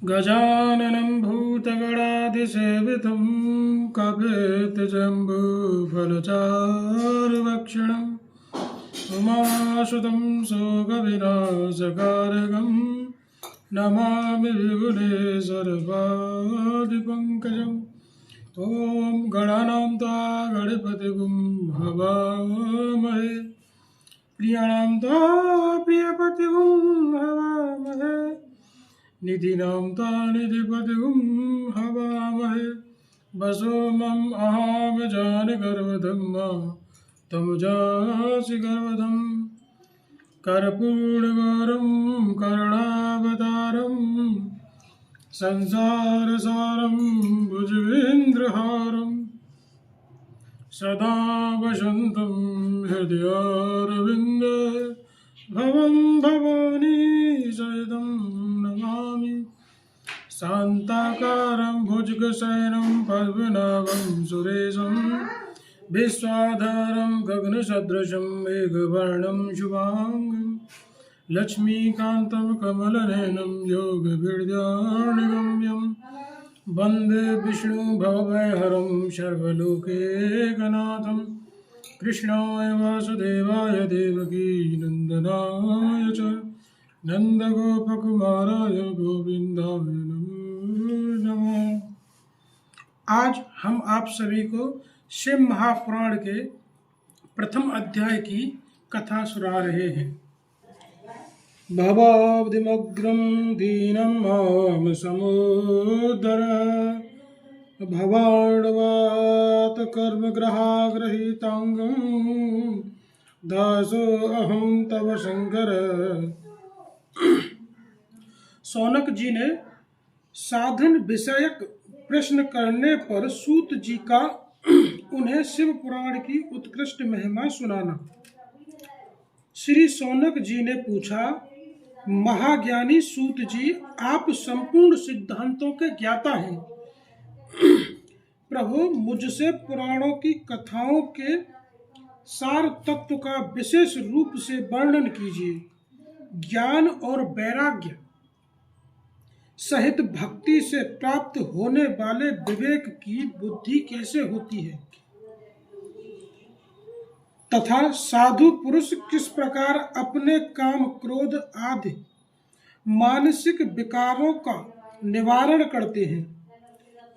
गजाननं भूतगणाधिसेवितं कपितजम्बूफलचारुभक्षणम् उमासुतं शोकविनाशकारकं नमामि विघ्नेश्वरपादिपङ्कजम्। ॐ गणानां त्वा गणपतिगुं हवामहे प्रियाणां त्वा प्रियपतिगुं हवामहे निधिनां त्वा निधिपतिगुं हवामहे वसो मम अहाम जानगर्वधम्मा तमुजासि गर्वधम् कर्पूर्णगौरं करुणावतारं संसारसारं भुजगेन्द्रहारं सदा वसन्तं हृदयारविन्दे भवं भवानी सहितं नमामि। शान्ताकारं भुजगशयनं पद्मनाभं सुरेशं विश्वाधारं गगनसदृशं मेघवर्णं शुभांगं लक्ष्मीकान्तं कमलनयनं योगविद्यानिगम्यं वन्दे विष्णु भवभयहरं सर्वलोकैकनाथं कृष्णाय वासुदेवाय देवकी नन्दनाय च नन्दगोपकुमाराय गोविन्दाय नमो नमः। आज हम आप सभी को शिव महापुराण के प्रथम अध्याय की कथा सुना रहे हैं। भवाब्धिमग्रं दीनं मां समुद्धर भवाण्डवात कर्मग्रहाग्रहीतांगं दासोऽहं तव शंकर। सौनक जी ने साधन विषयक प्रश्न करने पर सूत जी का उन्हें शिव पुराण की उत्कृष्ट महिमा सुनाना। श्री सौनक जी ने पूछा, महाज्ञानी सूत जी, आप संपूर्ण सिद्धांतों के ज्ञाता हैं। प्रभु, मुझसे पुराणों की कथाओं के सार तत्व का विशेष रूप से वर्णन कीजिए। ज्ञान और वैराग्य सहित भक्ति से प्राप्त होने वाले विवेक की बुद्धि कैसे होती है, तथा साधु पुरुष किस प्रकार अपने काम क्रोध आदि मानसिक विकारों का निवारण करते हैं।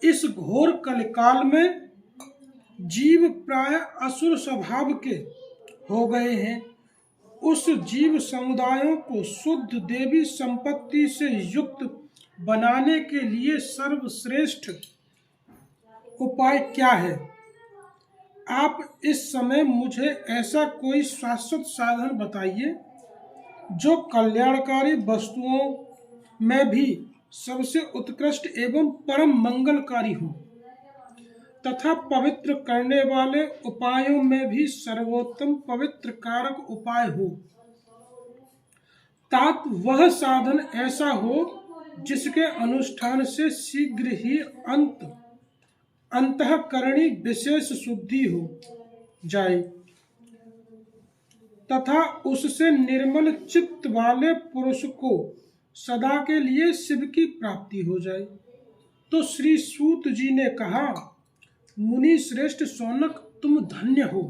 इस घोर कलिकाल में जीव प्राय असुर स्वभाव के हो गए हैं। उस जीव समुदायों को शुद्ध देवी संपत्ति से युक्त बनाने के लिए सर्वश्रेष्ठ उपाय क्या है? आप इस समय मुझे ऐसा कोई शाश्वत साधन बताइए जो कल्याणकारी वस्तुओं में भी सबसे उत्कृष्ट एवं परम मंगलकारी हो, तथा पवित्र करने वाले उपायों में भी सर्वोत्तम पवित्र कारक उपाय हो। तात वह साधन ऐसा हो जिसके अनुष्ठान से शीघ्र ही अंतःकरणी विशेष शुद्धि हो जाए, तथा उससे निर्मल चित्त वाले पुरुष को सदा के लिए शिव की प्राप्ति हो जाए। तो श्री सूत जी ने कहा, मुनि श्रेष्ठ सौनक, तुम धन्य हो,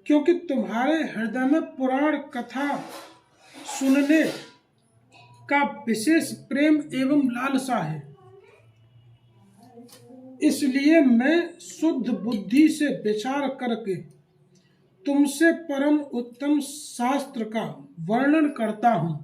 क्योंकि तुम्हारे हृदय में पुराण कथा सुनने का विशेष प्रेम एवं लालसा है। इसलिए मैं शुद्ध बुद्धि से विचार करके तुमसे परम उत्तम शास्त्र का वर्णन करता हूं।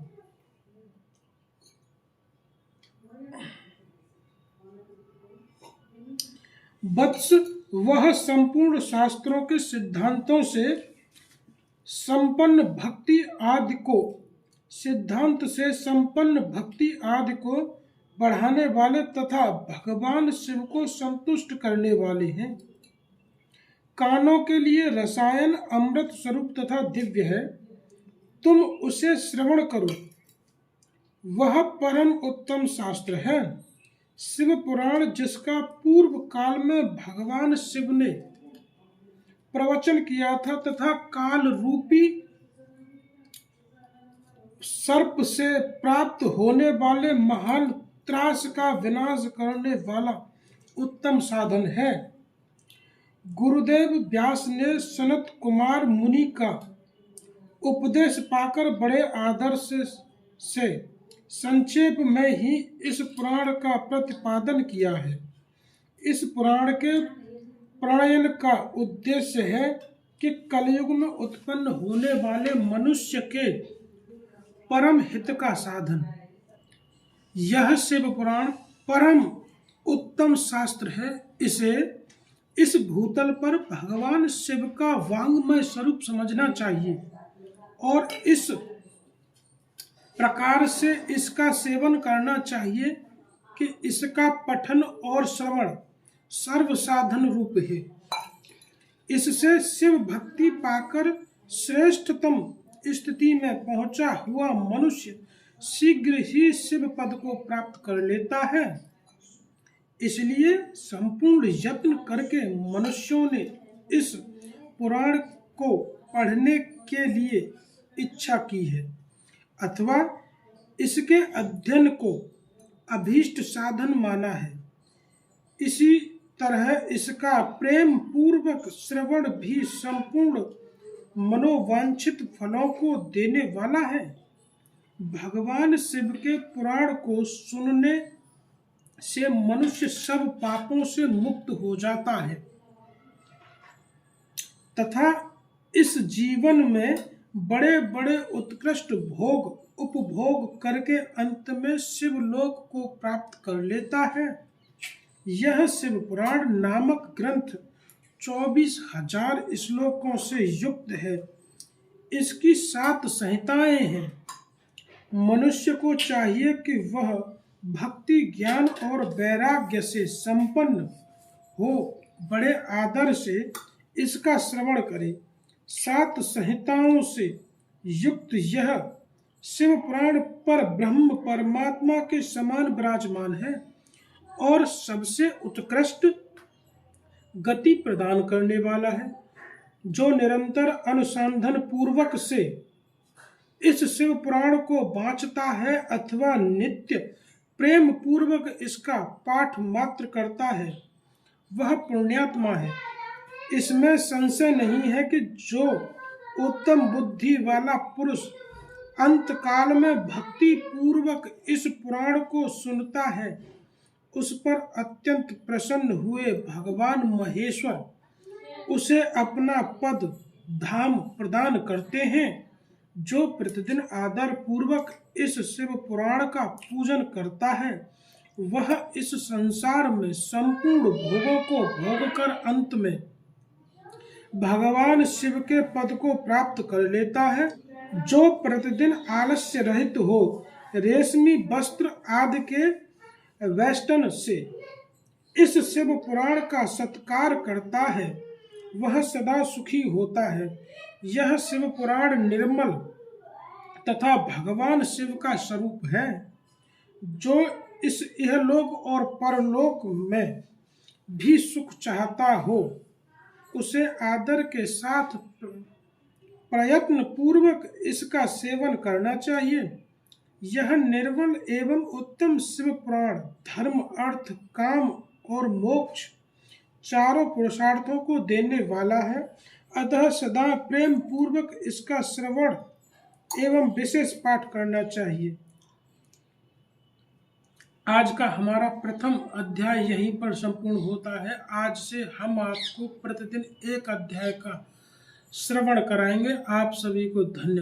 वत्स, वह संपूर्ण शास्त्रों के सिद्धांतों से संपन्न भक्ति आदि को बढ़ाने वाले तथा भगवान शिव को संतुष्ट करने वाले हैं। कानों के लिए रसायन अमृत स्वरूप तथा दिव्य है, तुम उसे श्रवण करो। वह परम उत्तम शास्त्र है। शिव पुराण, जिसका पूर्व काल में भगवान शिव ने प्रवचन किया था तथा काल रूपी सर्प से प्राप्त होने वाले महान त्रास का विनाश करने वाला उत्तम साधन है। गुरुदेव व्यास ने सनत कुमार मुनि का उपदेश पाकर बड़े आदर से संक्षेप में ही इस पुराण का प्रतिपादन किया है। इस पुराण के प्रणयन का उद्देश्य है कि कलयुग में उत्पन्न होने वाले मनुष्य के परम हित का साधन। यह शिव पुराण परम उत्तम शास्त्र है। इसे इस भूतल पर भगवान शिव का वांग्मय स्वरूप समझना चाहिए और इस प्रकार से इसका सेवन करना चाहिए कि इसका पठन और श्रवण सर्व साधन रूप है। इससे शिव भक्ति पाकर श्रेष्ठतम स्थिति में पहुंचा हुआ मनुष्य शीघ्र ही शिव पद को प्राप्त कर लेता है। इसलिए संपूर्ण यत्न करके मनुष्यों ने इस पुराण को पढ़ने के लिए इच्छा की है अथवा इसके अध्ययन को अभीष्ट साधन माना है। इसी तरह इसका प्रेम पूर्वक श्रवण भी संपूर्ण मनोवांछित फलों को देने वाला है। भगवान शिव के पुराण को सुनने से मनुष्य सब पापों से मुक्त हो जाता है तथा इस जीवन में बड़े बड़े उत्कृष्ट भोग उपभोग करके अंत में शिवलोक को प्राप्त कर लेता है। यह शिव पुराण नामक ग्रंथ 24,000 श्लोकों से युक्त है। इसकी 7 संहिताएं हैं। मनुष्य को चाहिए कि वह भक्ति ज्ञान और वैराग्य से संपन्न हो बड़े आदर से इसका श्रवण करे। 7 संहिताओं से युक्त यह शिव पुराण पर ब्रह्म परमात्मा के समान विराजमान है और सबसे उत्कृष्ट गति प्रदान करने वाला है। जो निरंतर अनुसंधान पूर्वक से इस शिव पुराण को वांचता है अथवा नित्य प्रेम पूर्वक इसका पाठ मात्र करता है वह पुण्यात्मा है। इसमें संशय नहीं है कि जो उत्तम बुद्धि वाला पुरुष अंत काल में भक्ति पूर्वक इस पुराण को सुनता है उस पर अत्यंत प्रसन्न हुए भगवान महेश्वर उसे अपना पद धाम प्रदान करते हैं। जो प्रतिदिन आदर पूर्वक इस शिव पुराण का पूजन करता है वह इस संसार में संपूर्ण भोगों को भोगकर अंत में भगवान शिव के पद को प्राप्त कर लेता है। जो प्रतिदिन आलस्य रहित हो रेशमी वस्त्र आदि के वेष्टन से इस शिव पुराण का सत्कार करता है वह सदा सुखी होता है। यह शिव पुराण निर्मल तथा भगवान शिव का स्वरूप है। जो इस इहलोक और परलोक में भी सुख चाहता हो उसे आदर के साथ प्रयत्न पूर्वक इसका सेवन करना चाहिए। यह निर्मल एवं उत्तम शिव पुराण धर्म अर्थ काम और मोक्ष चारों पुरुषार्थों को देने वाला है। अतः सदा प्रेम पूर्वक इसका श्रवण एवं विशेष पाठ करना चाहिए। आज का हमारा प्रथम अध्याय यहीं पर संपूर्ण होता है। आज से हम आपको प्रतिदिन एक अध्याय का श्रवण कराएंगे। आप सभी को धन्यवाद।